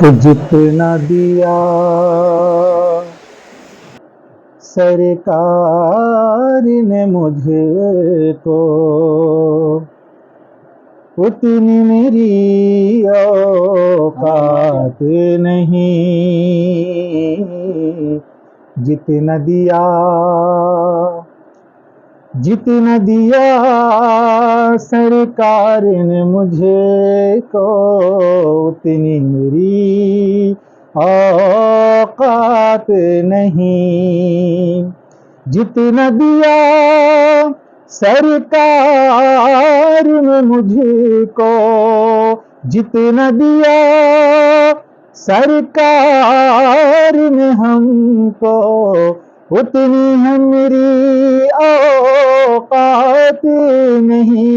جتنا دیا سرکار نے مجھے کو، اتنی میری اوقات نہیں۔ جتنا دیا سرکار نے مجھے کو، اتنی میری اوقات نہیں۔ جتنا دیا سرکار نے مجھے کو، جتنا دیا سرکار نے ہم کو، اتنی ہے میری اوقات نہیں۔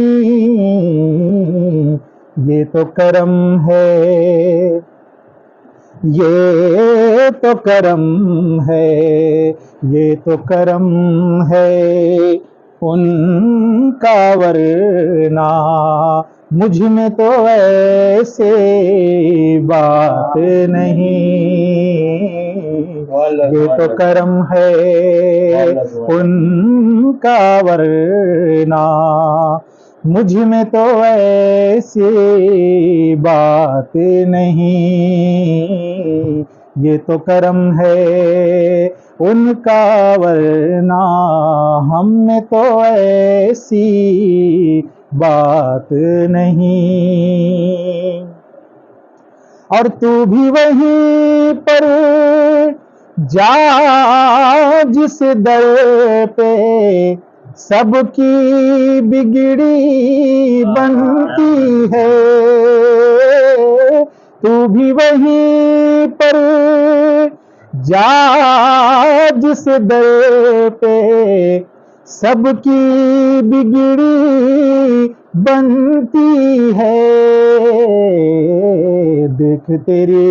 یہ تو کرم ہے، یہ تو کرم ہے، یہ تو کرم ہے ان کا، ورنہ مجھ میں تو ایسے بات نہیں۔ یہ تو کرم ہے ان کا، ورنہ مجھ میں تو ایسی بات نہیں۔ یہ تو کرم ہے ان کا، ورنہ ہم میں تو ایسی بات نہیں۔ اور تو بھی وہیں پر جا جس در پہ سب کی بگڑی بنتی ہے، تو بھی وہیں پر جا جس در پہ سب کی بگڑی بنتی ہے۔ دیکھ تیری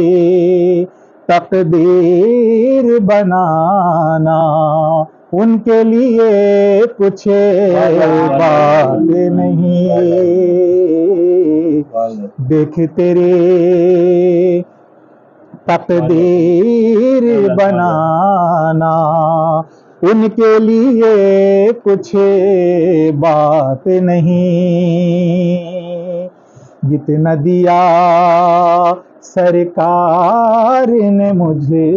تقدیر بنانا ان کے لیے کچھ بات نہیں۔ دیکھ تیری تقدیر بنانا ان کے لیے کچھ بات نہیں۔ جتنا دیا سرکار نے مجھے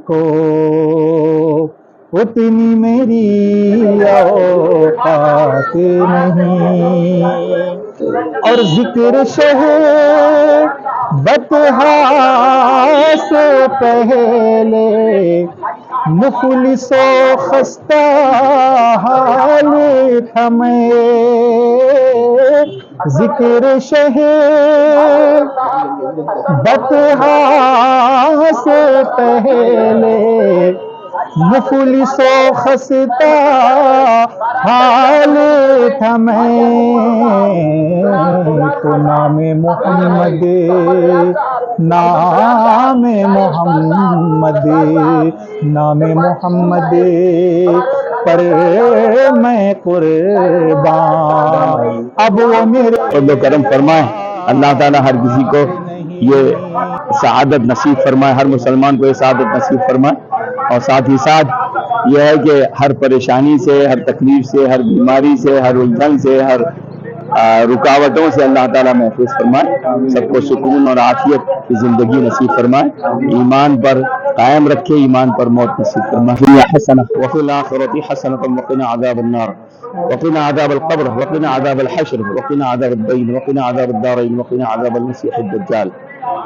کو، اتنی میری اوقات نہیں۔ اور ذکر شہ بطحا سے پہلے مفلس و خستہ حال تھا میں، ذکر شہ بطحا سے پہلے مفلس و خستہ حال تھا میں، تو نام محمد، نام محمد، نام محمد پر میں قربان۔ اب وہ میرے فضل و کرم فرمائے اللہ تعالیٰ، ہر کسی کو یہ سعادت نصیب فرمائے، ہر مسلمان کو یہ سعادت نصیب فرمائے۔ اور ساتھ ہی ساتھ یہ ہے کہ ہر پریشانی سے، ہر تکلیف سے، ہر بیماری سے، ہر الجھن سے، ہر رکاوٹوں سے اللہ تعالیٰ محفوظ فرمائے، سب کو سکون اور عافیت کی زندگی نصیب فرمائے، ایمان پر قائم رکھے، ایمان پر موت نصیب فرمائے۔ حسنہ وفی الآخرۃ حسنۃ وقنا عذاب النار وقنا عذاب القبر وقنا عذاب الحشر وقنا عذاب الدین وقنا عذاب الدارین وقنا عذاب المسیح الدجال۔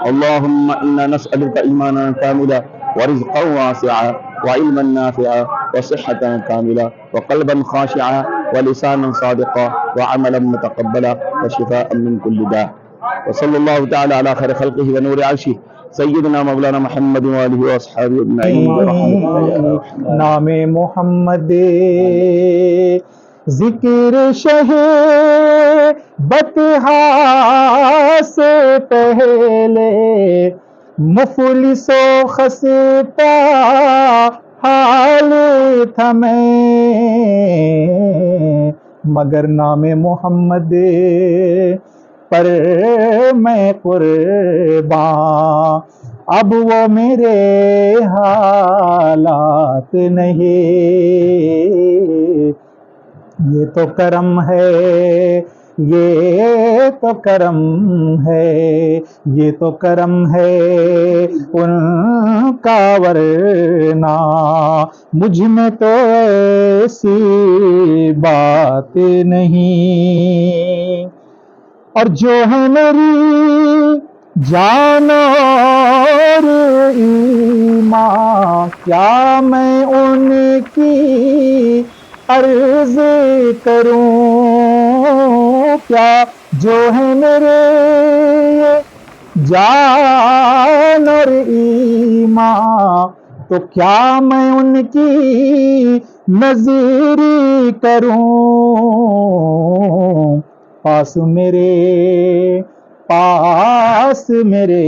اللهم انا نسألك ایمانا کاملا ورزقا واسعا وعلما نافعا وصحة كاملة وقلبا خاشعا ولسانا صادقا وعملا متقبلا وشفاء من كل داء، وصلى الله تعالى على خير خلقه ونور عرشه سیدنا مولانا محمد وآلہ واصحابہ اجمعین برحمتک یا ارحم۔ نام محمد ذکر شہ بطحا سے پہلے مفلس و خستہ حال تھا میں، مگر نام محمد پر میں قربان۔ اب وہ میرے حالات نہیں. یہ تو کرم ہے، یہ تو کرم ہے، یہ تو کرم ہے ان کا، ورنہ مجھ میں تو ایسی بات نہیں. اور جو ہے میری جان اور ایمان، کیا میں ان کی عرض کروں؟ کیا جو ہے میرے جان اور ایمان، تو کیا میں ان کی نظری کروں؟ پاس میرے، پاس میرے،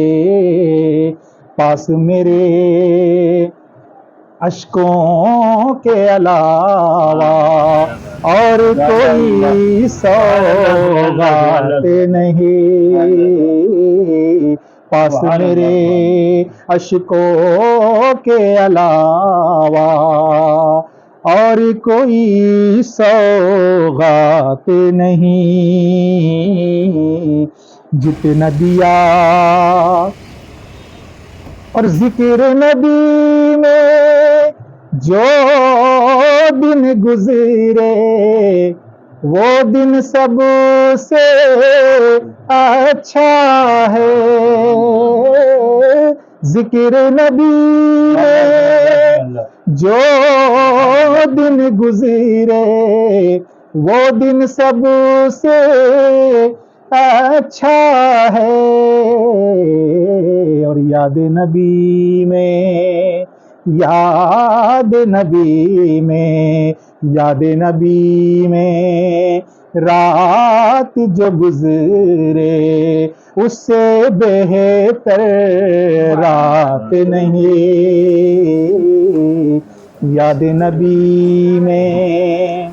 پاس میرے اشکوں کے علاوہ اور کوئی سوغات نہیں. پاس میرے اشکوں کے علاوہ اور کوئی سوغات نہیں. جتنا دیا اور ذکر نبی میں جو دن گزرے، وہ دن سب سے اچھا ہے. ذکر نبی میں جو دن گزرے، وہ دن سب سے اچھا ہے. اور یاد نبی میں، یاد نبی میں، یاد نبی میں رات جو گزرے، اس سے بہتر رات نہیں. یاد نبی میں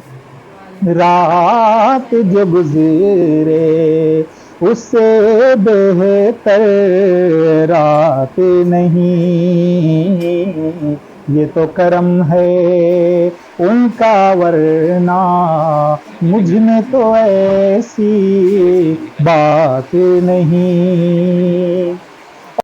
رات جو گزرے، اس سے بہتر رات نہیں. یہ تو کرم ہے ان کا، ورنہ مجھ میں تو ایسی بات نہیں.